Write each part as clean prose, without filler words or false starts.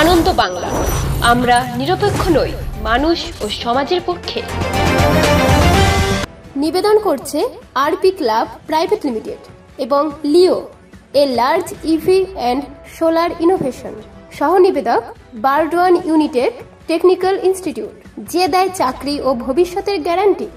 আনন্দ বাংলা, আমরা নিরপেক্ষ নই, মানুষ ও সমাজের পক্ষে। নিবেদন করছে আরপি ক্লাব প্রাইভেট লিমিটেড এবং Leo, a large EV and solar innovation. সহ নিবেদক বারডোয়ান ইউনিটেক টেকনিক্যাল ইনস্টিটিউট, যে দেয় চাকরি ও ভবিষ্যতের গ্যারান্টি।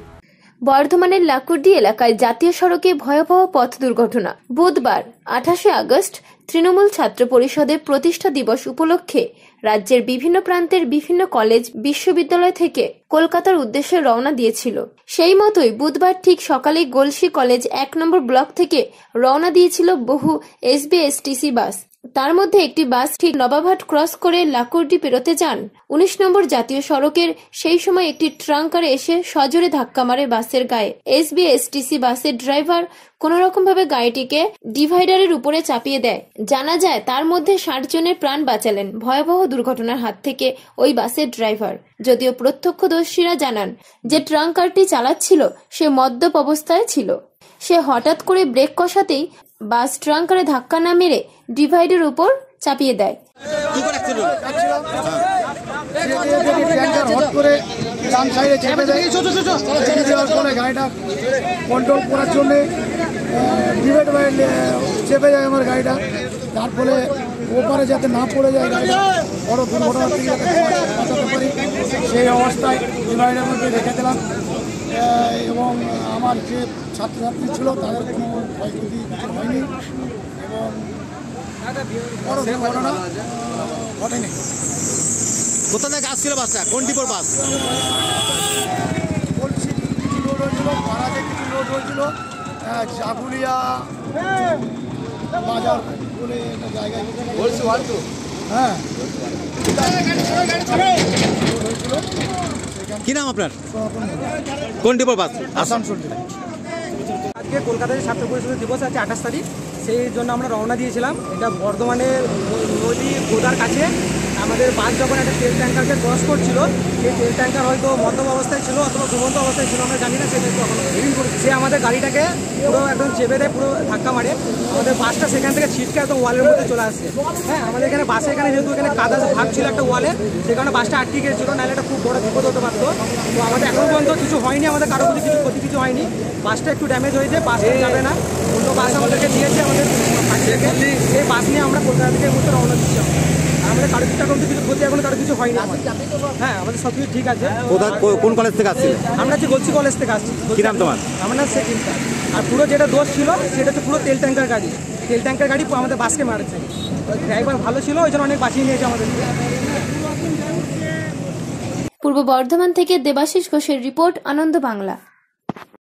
বর্ধমানের লাকুর্দি এলাকায় জাতীয় সড়কে ভয়াবহ পথ দুর্ঘটনা। বুধবার 28 আগস্ট তৃণমূল ছাত্র পরিষদের প্রতিষ্ঠা দিবস উপলক্ষে রাজ্যের বিভিন্ন প্রান্তের বিভিন্ন কলেজ বিশ্ববিদ্যালয় থেকে কলকাতার উদ্দেশ্যে রওনা দিয়েছিল। সেই মতোই বুধবার ঠিক সকালে গলসি কলেজ 1 নম্বর ব্লক থেকে রওনা দিয়েছিল বহু এসবিএসটিসি বাস। তার মধ্যে একটি বাস ঠিক নবাবহাট ক্রস করে লাকুর্দি পেরোতে যান। 19 নম্বর জাতীয় সড়কের সেই সময় একটি ট্রাঙ্কারে এসে সজোরে ধাক্কা মারে বাসের গায়ে। এসবিএসটিসি বাসের ড্রাইভার কোনোরকমভাবে গাড়িটিকে ডিভাইডারের উপরে চাপিয়ে দেয়। জানা যায় তার মধ্যে 60 জনের প্রাণ বাঁচালেন ভয়াবহ দুর্ঘটনার হাত থেকে ওই বাসের ড্রাইভার। যদিও প্রত্যক্ষদর্শীরা জানান যে ট্রাঙ্কারটি চালাচ্ছিল সে মদ্যপ অবস্থায় ছিল। সে হঠাৎ করে ব্রেক কষাতেই বাস ট্রাঙ্কারে ধাক্কা না মেরে ডিভাইডের উপর চাপিয়ে দেয়। গাড়িটা কন্ট্রোল করার জন্য চেপে যায় আমার গাড়িটা, তার ফলে ওপারে যাতে না পড়ে যায় গাড়িটা বড় দুর্ঘটনা থেকে যাতে বাঁচাতে পারি সেই অবস্থায় ডিভাইডের মধ্যে রেখে দিলাম। এবং আমার যে ছাত্রছাত্রী ছিল তাদের কোনো ক্ষয়ক্ষতি হয়নি এবং বড় দুর্ঘটনা ঘটেনি। কোথা থেকে আসছিল বাসটা? কোন ডিপোর বাস? বলছি কিছু রোড হয়েছিল, পাড়াতে কিছু রোড হয়েছিল, জাগুলিয়া বাজার বলে একটা জায়গায় হ্যাঁ হয়েছিল। কি নাম আপনার? কোন ডিপোর বাস? আসানসোল। আজকে কলকাতায় ছাত্র পরিষদের দিবস আছে 28 তারিখ, সেই জন্য আমরা রওনা দিয়েছিলাম। এটা বর্ধমানের নদী গোদার কাছে আমাদের বাস যখন একটা তেল ট্যাঙ্কারকে ক্রস করছিল, সেই তেল ট্যাঙ্কার হয়তো মদ্যপ অবস্থায় ছিল অথবা ঘুমন্ত অবস্থায় ছিল, আমরা জানি না। সে আমাদের গাড়িটাকে পুরো একদম চেপে দেয়, পুরো ধাক্কা মারে। আমাদের বাসটা সেখান থেকে ছিটকে একদম ওয়ালের মধ্যে চলে আসছে। হ্যাঁ, আমাদের এখানে বাসে এখানে যেহেতু এখানে কাদা ভাগ ছিল একটা ওয়ালে, সে কারণে বাসটা আটকে গিয়েছিল, নাহলে একটা খুব বড় বিপদ হতে পারতো। তো আমাদের এখন পর্যন্ত কিছু হয়নি, আমাদের কারো প্রতি কিছু ক্ষতি কিছু হয়নি। বাসটা একটু ড্যামেজ হয়েছে, বাসটা যাবে না, অন্য বাস আমাদেরকে দিয়েছে আমাদের পাশে থেকে। সেই বাস নিয়ে আমরা কলকাতা থেকে মুহূর্তে রওনা দিচ্ছি। আমাদের কারো কিছু এখন কিছু ক্ষতি এখন কারো কিছু হয়নি। হ্যাঁ, আমাদের সব কিছু ঠিক আছে। কোন কলেজ থেকে আসছিল? আমরা হচ্ছে গলসি কলেজ থেকে আসছি। কি নাম তোমার? আমার নাম শেখ ইমতাজ। আর পুরো যেটা দোষ ছিল সেটা হচ্ছে পুরো তেল ট্যাঙ্কার গাড়ি। তেল ট্যাঙ্কার গাড়ি আমাদের বাসকে মারছে। ড্রাইভার ভালো ছিল, ওই জন্য অনেক বাঁচিয়ে নিয়েছে আমাদের। পূর্ব বর্ধমান থেকে দেবাশিস ঘোষের রিপোর্ট, আনন্দ বাংলা।